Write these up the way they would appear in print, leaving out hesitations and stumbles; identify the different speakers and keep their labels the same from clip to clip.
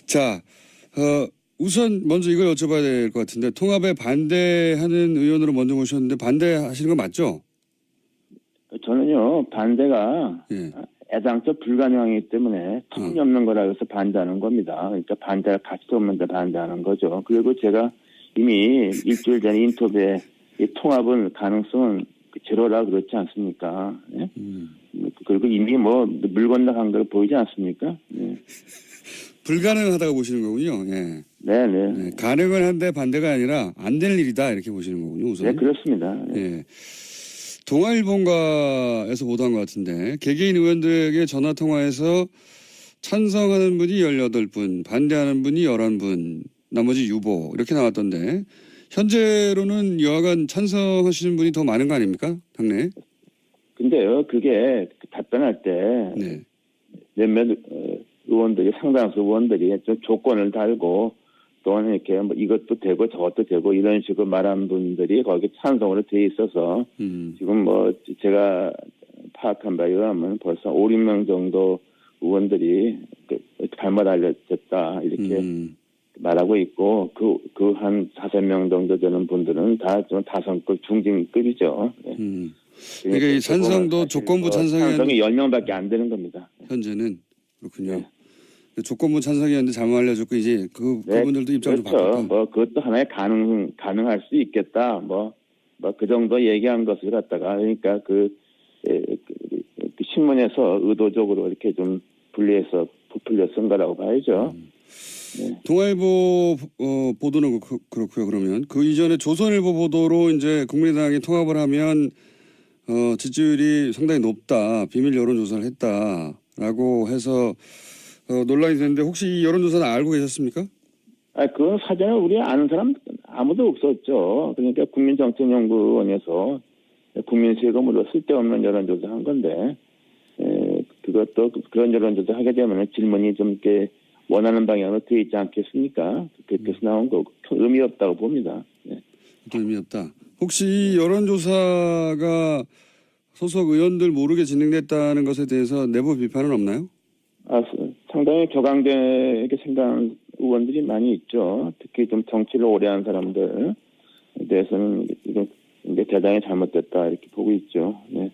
Speaker 1: 자, 우선 먼저 이걸 여쭤봐야 될 것 같은데 통합에 반대하는 의원으로 먼저 모셨는데 반대하시는 거 맞죠?
Speaker 2: 저는요, 반대가
Speaker 1: 예.
Speaker 2: 애당초 불가능하기 때문에 터무니없는 거라 해서 반대하는 겁니다. 그러니까 반대할 가치도 없는데 반대하는 거죠. 그리고 제가 이미 일주일 전에 인터뷰에 이 통합은 가능성은 제로라 그렇지 않습니까? 예? 그리고 이미 뭐 물 건너간 걸 보이지 않습니까? 예.
Speaker 1: 불가능하다고 보시는 거군요. 예.
Speaker 2: 네네.
Speaker 1: 네, 가능은 한데 반대가 아니라 안 될 일이다 이렇게 보시는 거군요. 우선.
Speaker 2: 네, 그렇습니다. 예.
Speaker 1: 예. 동아일보가에서 보도한 것 같은데 개개인 의원들에게 전화 통화해서 찬성하는 분이 18분, 반대하는 분이 11분, 나머지 유보 이렇게 나왔던데 현재로는 여하간 찬성하시는 분이 더 많은 거 아닙니까? 당내에?
Speaker 2: 근데요, 그게 답변할 때
Speaker 1: 네.
Speaker 2: 몇몇 의원들이 상당수 의원들이 좀 조건을 달고 또는 이렇게 뭐 이것도 되고 저것도 되고 이런 식으로 말하는 분들이 거기 찬성으로 돼 있어서 지금 뭐 제가 파악한 바에 의하면 벌써 5, 6명 정도 의원들이 잘못 알려졌다 이렇게 말하고 있고 그 한 5명 정도 되는 분들은 다 좀 다성급 중진급이죠. 네.
Speaker 1: 그러니까 이 찬성도 조건부
Speaker 2: 찬성이 10명밖에 안 되는 겁니다.
Speaker 1: 현재는 그렇군요.
Speaker 2: 네.
Speaker 1: 조건부 찬성이었는데 잘못 알려줬고 이제 그분들도 입장을
Speaker 2: 그렇죠.
Speaker 1: 바꿨다.
Speaker 2: 뭐 그것도 하나의 가능할 수 있겠다. 뭐 그 정도 얘기한 것을 갖다가 그러니까 그 신문에서 의도적으로 이렇게 좀 분리해서 부풀려 쓴 거라고 봐야죠. 네.
Speaker 1: 동아일보 보도는 그렇고요. 그러면 그 이전에 조선일보 보도로 이제 국민의당이 통합을 하면 지지율이 상당히 높다. 비밀 여론조사를 했다라고 해서 논란이 됐는데 혹시 이 여론조사는 알고 계셨습니까?
Speaker 2: 그건 사전에 우리 아는 사람 아무도 없었죠. 그러니까 국민정책연구원에서 국민 세금으로 쓸데없는 여론조사 한 건데 그것도 그런 여론조사 하게 되면 질문이 좀 이렇게 원하는 방향으로 되어 있지 않겠습니까? 그렇게 해서 나온 거 의미 없다고 봅니다. 네.
Speaker 1: 의미 없다. 혹시 이 여론조사가 소속 의원들 모르게 진행됐다는 것에 대해서 내부 비판은 없나요?
Speaker 2: 상당히 격앙되게 생각하는 의원들이 많이 있죠. 특히 좀 정치를 오래 한 사람들에 대해서는 이게 대단히 잘못됐다 이렇게 보고 있죠. 네.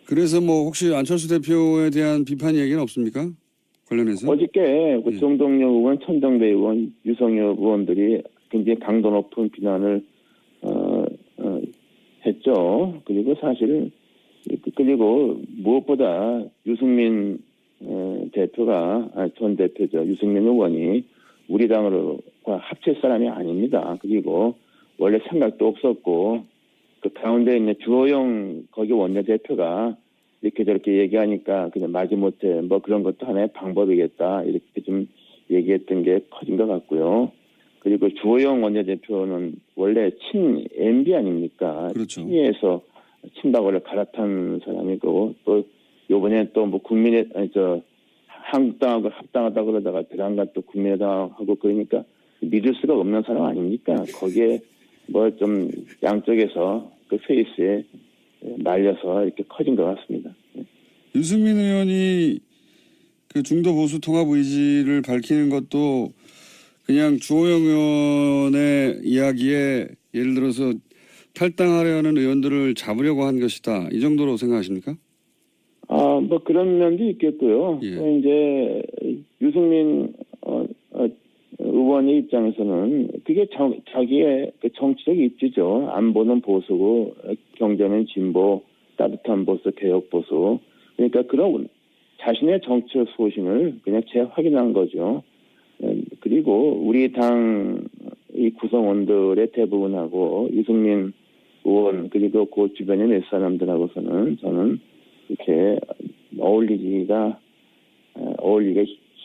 Speaker 1: 그래서 뭐 혹시 안철수 대표에 대한 비판 얘기는 없습니까? 관련해서?
Speaker 2: 어저께 정동영 의원, 천정배 의원, 유성엽 의원들이 굉장히 강도 높은 비난을 했죠. 그리고 사실 그리고 무엇보다 유승민 대표가 전 대표죠. 유승민 의원이 우리 당으로과 합칠 사람이 아닙니다. 그리고 원래 생각도 없었고 그 가운데 있는 주호영 거기 원내대표가 이렇게 저렇게 얘기하니까 그냥 마지못해 뭐 그런 것도 하나의 방법이겠다 이렇게 좀 얘기했던 게 커진 것 같고요. 그리고 주호영 원내대표는 원래 친 MB 아닙니까?
Speaker 1: 그렇죠.
Speaker 2: 친이에서 친박을 갈아탄 사람이고 또 요번에 또 뭐 한국당하고 합당하다 그러다가 대단간 또 국민의당하고 그러니까 믿을 수가 없는 사람 아닙니까? 거기에 뭐 좀 양쪽에서 그 페이스에 날려서 이렇게 커진 것 같습니다.
Speaker 1: 유승민 의원이 그 중도 보수 통합 의지를 밝히는 것도 그냥 주호영 의원의 이야기에 예를 들어서 탈당하려는 의원들을 잡으려고 한 것이다. 이 정도로 생각하십니까?
Speaker 2: 뭐 그런 면도 있겠고요.
Speaker 1: 예.
Speaker 2: 또 이제 유승민 의원의 입장에서는 그게 자기의 그 정치적 입지죠. 안보는 보수고 경제는 진보, 따뜻한 보수, 개혁 보수. 그러니까 그런 자신의 정치적 소신을 그냥 재확인한 거죠. 그리고 우리 당 이 구성원들의 대부분하고 유승민 의원 그리고 그 주변의 몇 사람들하고서는 저는 이렇게 어울리기가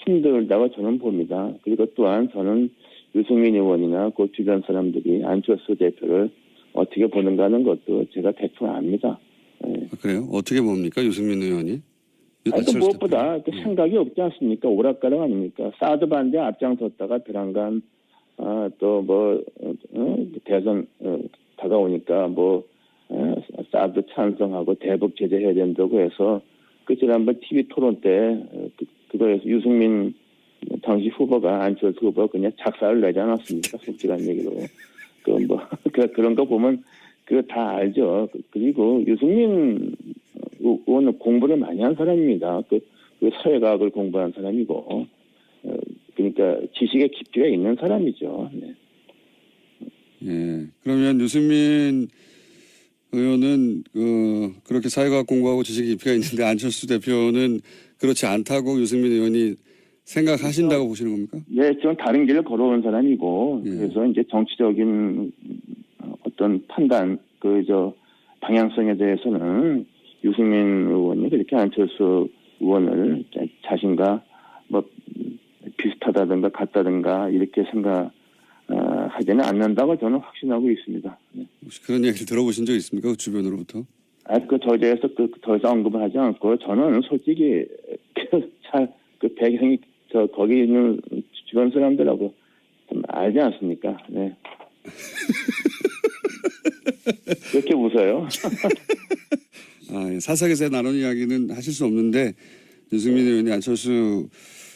Speaker 2: 힘들다고 저는 봅니다. 그리고 또한 저는 유승민 의원이나 그 주변 사람들이 안철수 대표를 어떻게 보는가 하는 것도 제가 대충 압니다. 네.
Speaker 1: 그래요? 어떻게 봅니까? 유승민 의원이?
Speaker 2: 무엇보다 그 생각이 없지 않습니까? 오락가락 아닙니까? 사드 반대 앞장섰다가 베란간 또 대선 다가오니까 사드 찬성하고 대북 제재해야 된다고 해서 그 지난번 TV 토론 때 그거에서 유승민 당시 후보가 안철수 후보가 그냥 작사를 내지 않았습니까? 솔직한 얘기로. 그런 거 보면 그거 다 알죠. 그리고 유승민 의원은 공부를 많이 한 사람입니다. 그 사회과학을 공부한 사람이고, 그러니까 지식의 깊이가 있는 사람이죠. 네.
Speaker 1: 예. 그러면 유승민 의원은 그렇게 사회과학 공부하고 지식이 깊이가 있는데 안철수 대표는 그렇지 않다고 유승민 의원이 생각하신다고 보시는 겁니까?
Speaker 2: 네, 좀 다른 길을 걸어온 사람이고,
Speaker 1: 예.
Speaker 2: 그래서 이제 정치적인 어떤 판단, 방향성에 대해서는 유승민 의원이 그렇게 안철수 의원을 자신과 비슷하다든가 같다든가 이렇게 하지는 않는다고 저는 확신하고 있습니다. 네.
Speaker 1: 혹시 그런 얘기를 들어보신 적 있습니까? 그 주변으로부터?
Speaker 2: 저자에서 더 이상 언급을 하지 않고, 저는 솔직히 배경이 거기 있는 주변 사람들하고 좀 알지 않습니까? 네. 이렇게 웃어요.
Speaker 1: 예. 사석에서 나눈 이야기는 하실 수 없는데 유승민 의원이 안철수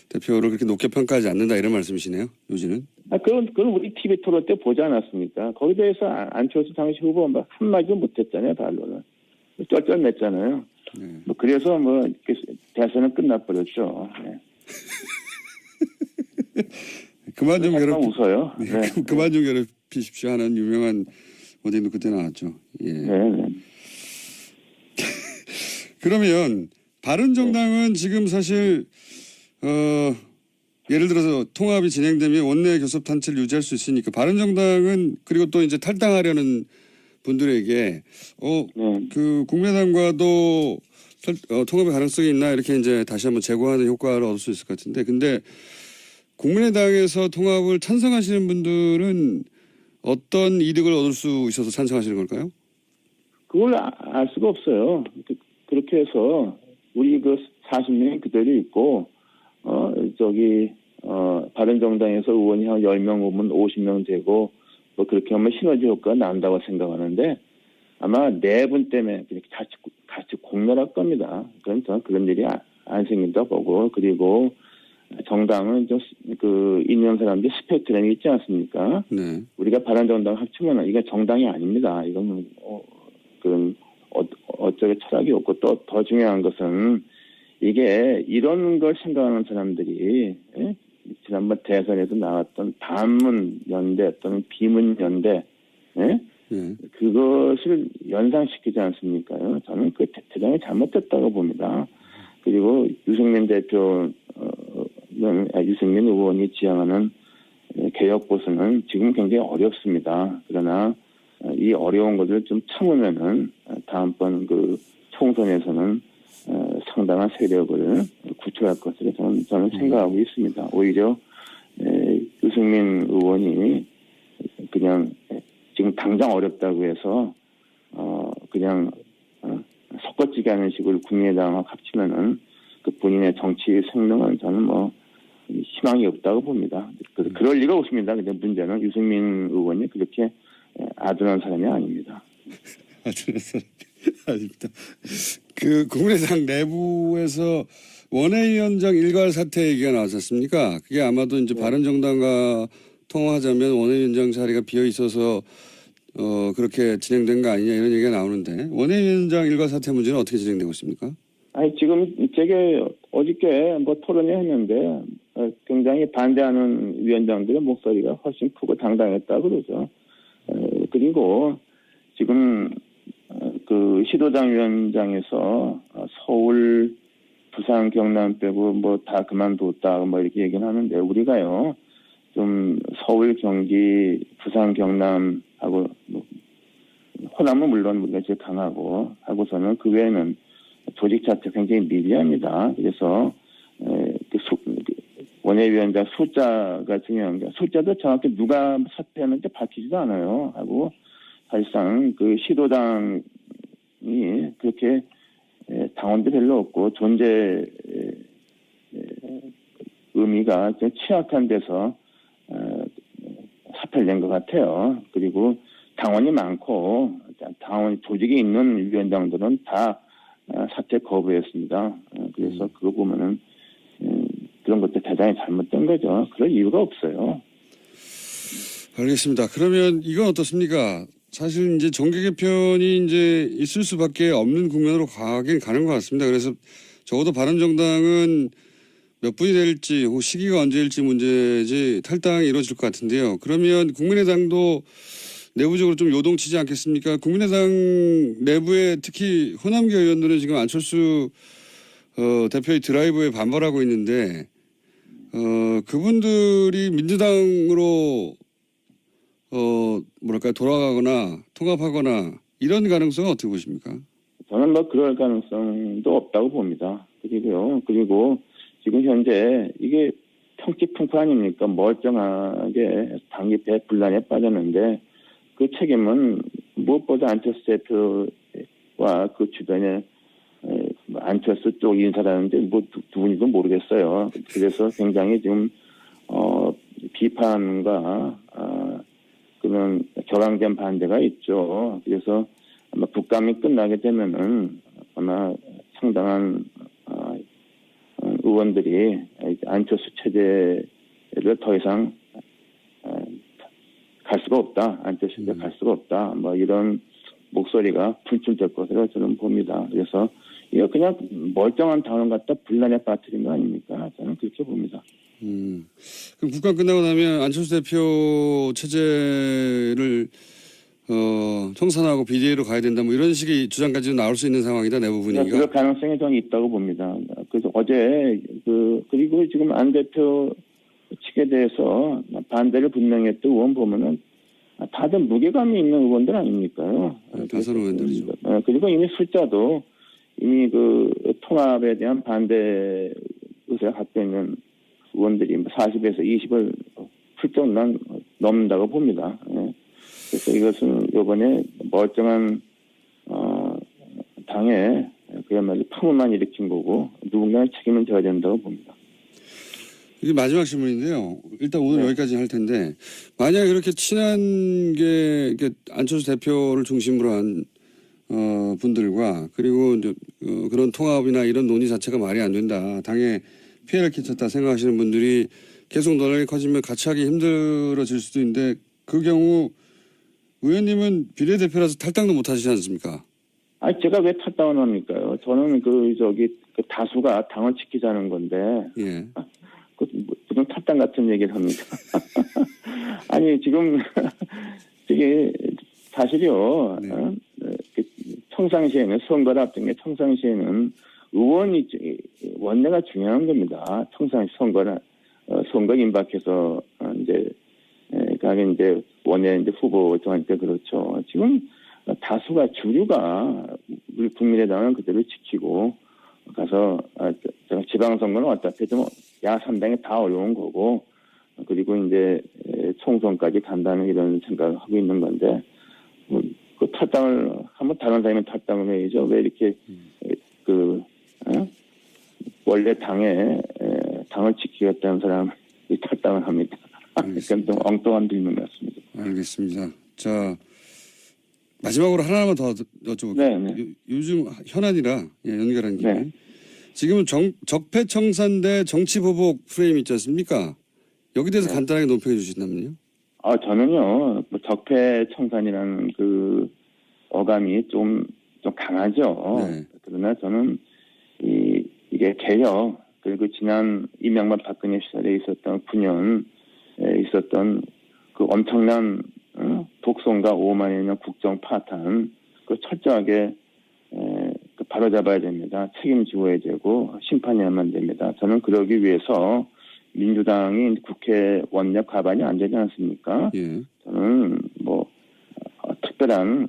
Speaker 1: 대표를 그렇게 높게 평가하지 않는다 이런 말씀이시네요. 요지는.
Speaker 2: 그건 우리 TV 토론 때 보지 않았습니까? 거기에 대해서 안철수 당시 후보 한마디도 못했잖아요, 반론을. 쩔쩔맸잖아요.
Speaker 1: 네.
Speaker 2: 그래서 대선은 끝나버렸죠. 네.
Speaker 1: 그만 좀
Speaker 2: 웃어요.
Speaker 1: 네.
Speaker 2: 네.
Speaker 1: 그만 좀 괴롭히십시오 하는 유명한 어디도 그때 나왔죠. 예.
Speaker 2: 네.
Speaker 1: 그러면 바른정당은 지금 사실 예를 들어서 통합이 진행되면 원내 교섭 단체를 유지할 수 있으니까 바른정당은 그리고 또 이제 탈당하려는 분들에게 그 국민의당과도 통합의 가능성이 있나 이렇게 이제 다시 한번 제고하는 효과를 얻을 수 있을 것 같은데 근데 국민의당에서 통합을 찬성하시는 분들은 어떤 이득을 얻을 수 있어서 찬성하시는 걸까요?
Speaker 2: 그걸 알 수가 없어요. 그렇게 해서 우리 40명이 그대로 있고 바른정당에서 의원이 한 10명 오면 50명 되고 그렇게 하면 시너지 효과가 난다고 생각하는데 아마 내분 때문에 같이 공멸할 겁니다. 그럼 저는 그런 일이 안 생긴다 보고 그리고 정당은 있는 사람들이 스펙트럼이 있지 않습니까?
Speaker 1: 네.
Speaker 2: 우리가 바른정당 합치면 이게 정당이 아닙니다. 이건 그런 어쩌게 철학이 없고 또 더 중요한 것은 이게 이런 걸 생각하는 사람들이 지난번 대선에서 나왔던 반문 연대 또는 비문 연대 그것을 연상시키지 않습니까? 저는 그 대단히 잘못됐다고 봅니다. 그리고 유승민 의원이 지향하는 개혁 보수는 지금 굉장히 어렵습니다. 그러나 이 어려운 것을 좀 참으면은 다음번 총선에서는 상당한 세력을 구축할 것으로 저는 생각하고 있습니다. 오히려 유승민 의원이 그냥 지금 당장 어렵다고 해서 그냥 섞어지게 하는 식으로 국민의당하고 합치면은 본인의 정치 생명은 저는 희망이 없다고 봅니다. 그럴 리가 없습니다. 근데 문제는 유승민 의원이 그렇게 아둔한 사람이 아닙니다.
Speaker 1: 아둔한 사람이 아닙니다. 국민의당 내부에서 원외위원장 일괄 사퇴 얘기가 나왔었습니까? 그게 아마도 이제 바른정당과 통화하자면 원외위원장 자리가 비어 있어서 그렇게 진행된 거 아니냐 이런 얘기가 나오는데 원외위원장 일괄 사퇴 문제는 어떻게 진행되고 있습니까?
Speaker 2: 지금 제게 어저께 토론회 했는데 굉장히 반대하는 위원장들의 목소리가 훨씬 크고 당당했다 그러죠. 그리고 지금 시도당 위원장에서 서울, 부산, 경남 빼고 다 그만뒀다 이렇게 얘기는 하는데 우리가요 좀 서울, 경기, 부산, 경남하고 호남은 물론 우리가 제일 강하고 하고서는 그 외에는 조직 자체 굉장히 미비합니다. 그래서 원외위원장 숫자가 중요한 게 숫자도 정확히 누가 사퇴했는지 밝히지도 않아요. 하고 사실상 시도당이 그렇게 당원도 별로 없고 존재 의미가 좀 취약한 데서 사퇴를 낸 것 같아요. 그리고 당원이 많고 당원 조직이 있는 위원장들은 다 사퇴 거부했습니다. 그래서 그거 보면은 그런 것도 대단히 잘못된 거죠. 그럴 이유가 없어요.
Speaker 1: 알겠습니다. 그러면 이건 어떻습니까? 사실 이제 정계 개편이 이제 있을 수밖에 없는 국면으로 가긴 가는 것 같습니다. 그래서 적어도 바른정당은 몇 분이 될지 혹은 시기가 언제일지 문제지 탈당이 이루어질 것 같은데요. 그러면 국민의당도 내부적으로 좀 요동치지 않겠습니까? 국민의당 내부에 특히 호남계 의원들은 지금 안철수 대표의 드라이브에 반발하고 있는데 그분들이 민주당으로 뭐랄까 돌아가거나 통합하거나 이런 가능성은 어떻게 보십니까?
Speaker 2: 저는 뭐 그럴 가능성도 없다고 봅니다. 그리고 지금 현재 이게 평지풍파 아닙니까? 멀쩡하게 당이 대분란에 빠졌는데 그 책임은 무엇보다 안철수 대표와 그 주변에 안철수 쪽 인사라는데 뭐 누군지도 모르겠어요. 그래서 굉장히 지금 비판과 그런 격앙된 반대가 있죠. 그래서 아마 국감이 끝나게 되면은 아마 상당한 의원들이 안철수 체제를 더 이상 갈 수가 없다. 안철수가 갈 수가 없다. 뭐 이런 목소리가 분출될 것으로 저는 봅니다. 그래서 이거 그냥 멀쩡한 당원 갖다 분란에 빠뜨린 거 아닙니까? 저는 그렇게 봅니다.
Speaker 1: 그럼 국감 끝나고 나면 안철수 대표 체제를 청산하고 비대위로 가야 된다 뭐 이런 식의 주장까지도 나올 수 있는 상황이다 내부 분위기가.
Speaker 2: 그럴 가능성이 저는 있다고 봅니다. 그래서 어제 그리고 지금 안 대표 측에 대해서 반대를 분명히 했던 의원 보면은 다들 무게감이 있는 의원들 아닙니까요?
Speaker 1: 다선 의원들이죠.
Speaker 2: 그리고 이미 숫자도 이미 그 통합에 대한 반대 의사를 갖고 있는 의원들이 40에서 20을 훌쩍 넘는다고 봅니다. 그래서 이것은 이번에 멀쩡한 당에 그야말로 파문만 일으킨 거고 누군가는 책임을 져야 된다고 봅니다.
Speaker 1: 이게 마지막 질문인데요. 일단 오늘
Speaker 2: 네.
Speaker 1: 여기까지 할 텐데 만약에 그렇게 친한 게 안철수 대표를 중심으로 한 분들과 그리고 이제 그런 통합이나 이런 논의 자체가 말이 안 된다. 당에 피해를 끼쳤다 생각하시는 분들이 계속 논란이 커지면 같이 하기 힘들어질 수도 있는데 그 경우 의원님은 비례대표라서 탈당도 못 하시지 않습니까?
Speaker 2: 아니 제가 왜 탈당을 합니까요? 저는 그 다수가 당을 지키자는 건데
Speaker 1: 예.
Speaker 2: 무슨 탈당 같은 얘기를 합니다. 아니 지금 이게 사실이요.
Speaker 1: 네.
Speaker 2: 평상시에는 선거를 앞둔 게 평상시에는 의원이 원내가 중요한 겁니다. 평상시 선거 임박해서 이제 가게 이제 원내 이제 후보 정할 때 그렇죠. 지금 다수가 주류가 우리 국민의당은 그대로 지키고 가서 지방선거는 어차피 좀 야3당이 다 어려운 거고 그리고 이제 총선까지 간다는 이런 생각을 하고 있는 건데 그 탈당을 한번 다른 사람이 탈당을 해야죠. 왜 이렇게 원래 당을 지키겠다는 사람이 탈당을 합니다. 그건 좀 엉뚱한 질문 같습니다.
Speaker 1: 알겠습니다. 자 마지막으로 하나만 더 여쭤볼게요.
Speaker 2: 네.
Speaker 1: 요즘 현안이라 연결한 김에
Speaker 2: 네.
Speaker 1: 지금 적폐청산 대 정치보복 프레임 있지 않습니까? 여기 대해서
Speaker 2: 네.
Speaker 1: 간단하게 논평해 주신다면요.
Speaker 2: 저는요 적폐청산이라는 그 어감이 좀 강하죠.
Speaker 1: 네.
Speaker 2: 그러나 저는 이게 개혁 그리고 지난 이명박 박근혜 시절에 있었던 9년 있었던 그 엄청난 독선과 오만에 있는 국정 파탄 그 철저하게 바로잡아야 됩니다. 책임지어야 되고 심판해야만 됩니다. 저는 그러기 위해서 민주당이 국회 원내 과반이 안 되지 않습니까?
Speaker 1: 예.
Speaker 2: 저는 특별한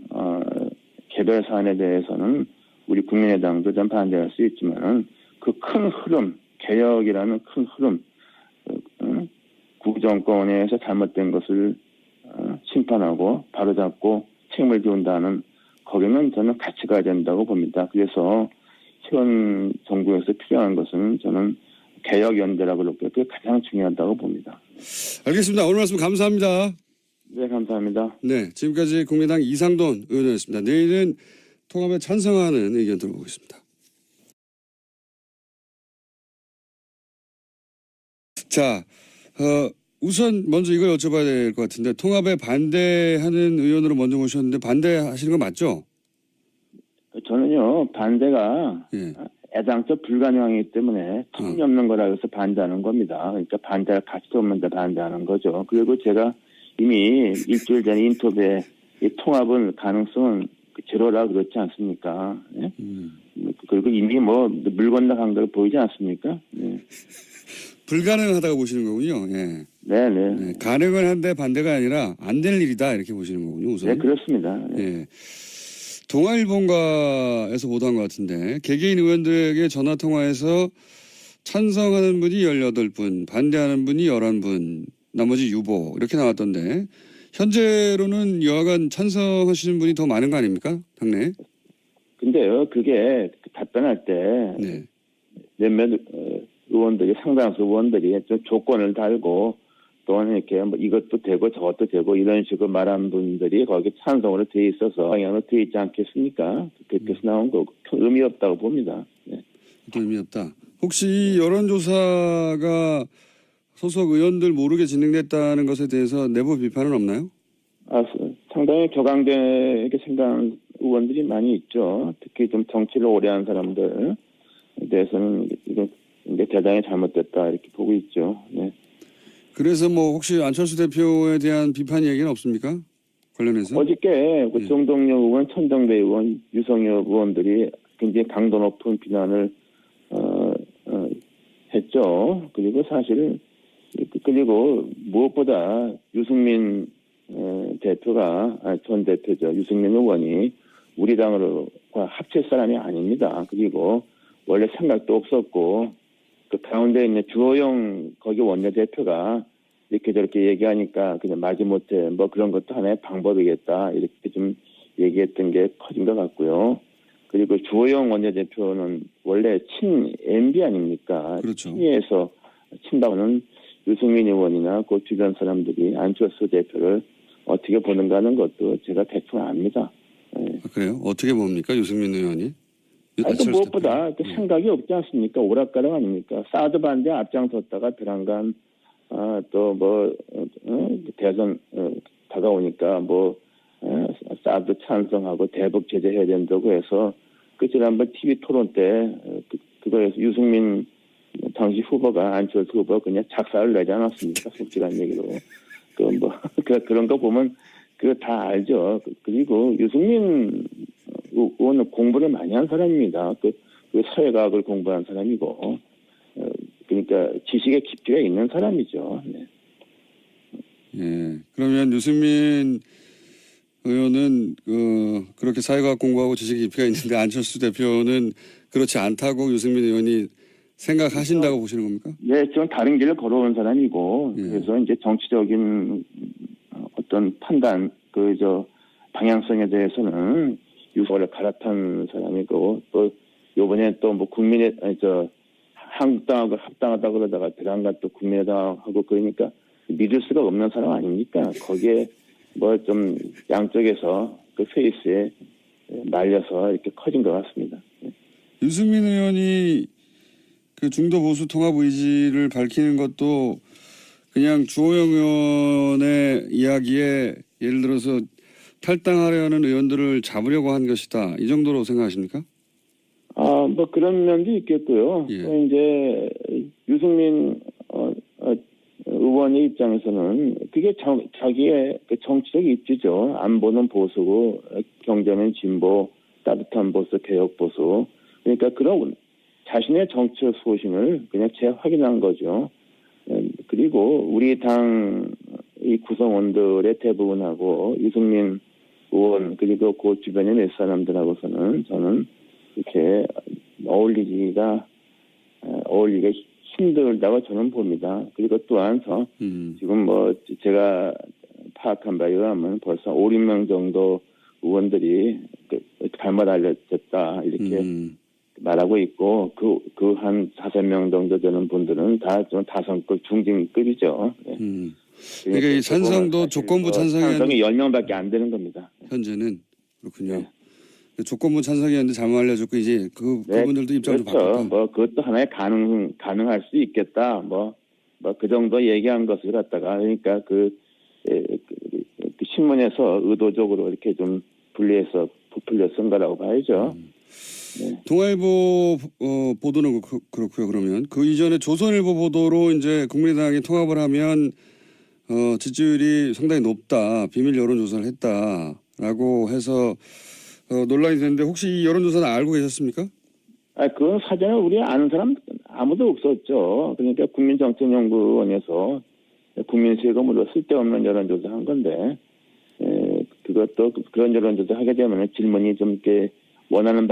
Speaker 2: 개별 사안에 대해서는 우리 국민의당도 좀 반대할 수 있지만 그 큰 흐름, 개혁이라는 큰 흐름, 구정권에서 잘못된 것을 심판하고 바로잡고 책임을 지운다는 거기는 저는 같이 가야 된다고 봅니다. 그래서 현 정부에서 필요한 것은 저는 개혁연대라고 그렇게 그게 가장 중요하다고 봅니다.
Speaker 1: 알겠습니다. 오늘 말씀 감사합니다.
Speaker 2: 네, 감사합니다.
Speaker 1: 네, 지금까지 국민의당 이상돈 의원이었습니다. 내일은 통합에 찬성하는 의견 들어보겠습니다. 자, 우선 먼저 이걸 여쭤봐야 될 것 같은데 통합에 반대하는 의원으로 먼저 모셨는데 반대하시는 거 맞죠?
Speaker 2: 저는요, 반대가
Speaker 1: 예.
Speaker 2: 애당초 불가능하기 때문에 터무니없는 거라 해서 반대하는 겁니다. 그러니까 반대할 가치도 없는데 반대하는 거죠. 그리고 제가 이미 일주일 전에 인터뷰에 이 통합은 가능성은 제로라 그렇지 않습니까? 예? 그리고 이미 뭐 물 건너간 걸 보이지 않습니까? 예.
Speaker 1: 불가능하다고 보시는 거군요. 예.
Speaker 2: 네네.
Speaker 1: 네, 가능은 한데 반대가 아니라 안 될 일이다 이렇게 보시는 거군요. 우선.
Speaker 2: 네, 그렇습니다. 예.
Speaker 1: 예. 동아일보가에서 보도한 것 같은데 개개인 의원들에게 전화 통화해서 찬성하는 분이 18분, 반대하는 분이 11분, 나머지 유보 이렇게 나왔던데 현재로는 여하간 찬성하시는 분이 더 많은 거 아닙니까? 당내?
Speaker 2: 근데요, 그게 답변할 때
Speaker 1: 네.
Speaker 2: 몇몇 의원들이 상당수 의원들이 좀 조건을 달고 또는 이렇게 뭐 이것도 되고 저것도 되고 이런 식으로 말한 분들이 거기 찬성으로 돼 있어서 방향으로 돼 있지 않겠습니까? 그렇게 해서 나온 거고 큰 의미 없다고 봅니다. 네.
Speaker 1: 또 의미 없다. 혹시 이 여론조사가 소속 의원들 모르게 진행됐다는 것에 대해서 내부 비판은 없나요?
Speaker 2: 상당히 격앙되게 생각하는 의원들이 많이 있죠. 특히 좀 정치를 오래 한 사람들에 대해서는 이건 이제 대단히 잘못됐다 이렇게 보고 있죠. 네.
Speaker 1: 그래서 뭐 혹시 안철수 대표에 대한 비판 얘기는 없습니까? 관련해서?
Speaker 2: 어저께 그 정동영 의원, 천정배 의원, 유성엽 의원들이 굉장히 강도 높은 비난을 했죠. 그리고 사실 그리고 무엇보다 유승민 대표가 전 대표죠. 유승민 의원이 우리 당으로과 합칠 사람이 아닙니다. 그리고 원래 생각도 없었고 그 가운데 있는 주호영 거기 원내대표가 이렇게 저렇게 얘기하니까 그냥 마지못해 뭐 그런 것도 하나의 방법이겠다 이렇게 좀 얘기했던 게 커진 것 같고요. 그리고 주호영 원내대표는 원래 친 MB 아닙니까?
Speaker 1: 그렇죠.
Speaker 2: 친위에서 친박은 유승민 의원이나 그 주변 사람들이 안철수 대표를 어떻게 보는가 하는 것도 제가 대충 압니다. 네.
Speaker 1: 아, 그래요? 어떻게 봅니까? 유승민 의원이?
Speaker 2: 그 무엇보다 그 생각이 없지 않습니까? 오락가락 아닙니까? 사드 반대 앞장섰다가 배란간 또 뭐 대선 다가오니까 뭐 사드 찬성하고 대북 제재해야 된다고 해서 그 지난번 TV 토론 때 그거에서 유승민 당시 후보가 안철수 후보가 그냥 작사를 내지 않았습니까? 솔직한 얘기로 그런 거 보면 그거 다 알죠. 그리고 유승민 의원은 공부를 많이 한 사람입니다. 그 사회과학을 공부한 사람이고, 그러니까 지식의 깊이가 있는 사람이죠. 네.
Speaker 1: 예. 그러면 유승민 의원은 그렇게 사회과학 공부하고 지식의 깊이가 있는데 안철수 대표는 그렇지 않다고 유승민 의원이 생각하신다고 보시는 겁니까?
Speaker 2: 네, 좀 다른 길을 걸어온 사람이고,
Speaker 1: 예.
Speaker 2: 그래서 이제 정치적인 어떤 판단, 방향성에 대해서는 유서를 갈아탄 사람이고, 또 요번에 또 뭐 한국당하고 합당하다 그러다가 대단간 또 국민의당하고 그러니까 믿을 수가 없는 사람 아닙니까? 거기에 뭐 좀 양쪽에서 그 페이스에 말려서 이렇게 커진 것 같습니다.
Speaker 1: 유승민 의원이 그 중도 보수 통합 의지를 밝히는 것도 그냥 주호영 의원의 이야기에 예를 들어서 탈당하려는 의원들을 잡으려고 한 것이다. 이 정도로 생각하십니까?
Speaker 2: 뭐 그런 면도 있겠고요.
Speaker 1: 예.
Speaker 2: 또 이제 유승민 의원의 입장에서는 그게 자기의 그 정치적 입지죠. 안보는 보수고 경제는 진보, 따뜻한 보수, 개혁 보수. 그러니까 그런 자신의 정치적 소신을 그냥 재확인한 거죠. 그리고 우리 당 이 구성원들의 대부분하고 유승민 의원 그리고 그 주변의 몇 사람들하고서는 저는 이렇게 어울리기가 힘들다고 저는 봅니다. 그리고 또한 지금 뭐 제가 파악한 바에 의하면 벌써 5, 6명 정도 의원들이 잘못 알려졌다 이렇게 말하고 있고 그 한 5명 정도 되는 분들은 다 좀 다선급 중진급이죠. 네.
Speaker 1: 그러니까 이 찬성도 조건부
Speaker 2: 찬성이 10명밖에 안 되는 겁니다.
Speaker 1: 현재는 그렇군요.
Speaker 2: 네.
Speaker 1: 조건부 찬성이었는데 잘못 알려줬고 이제 그분들도 입장을
Speaker 2: 그렇죠.
Speaker 1: 바꿨다.
Speaker 2: 뭐 그것도 하나의 가능할 수 있겠다. 뭐 뭐 그 정도 얘기한 것을 갖다가 그러니까 그 신문에서 의도적으로 이렇게 좀 분리해서 부풀려 쓴 거라고 봐야죠. 네.
Speaker 1: 동아일보 보도는 그렇고요. 그러면 그 이전에 조선일보 보도로 이제 국민의당이 통합을 하면 지지율이 상당히 높다, 비밀 여론조사를 했다라고 해서 논란이 됐는데 혹시 이 여론조사는 알고 계셨습니까?
Speaker 2: 그건 사전에 우리 아는 사람 아무도 없었죠. 그러니까 국민정책연구원에서 국민 세금으로 쓸데없는 여론조사 한 건데, 그것도 그런 여론조사 하게 되면 질문이 좀 이렇게 원하는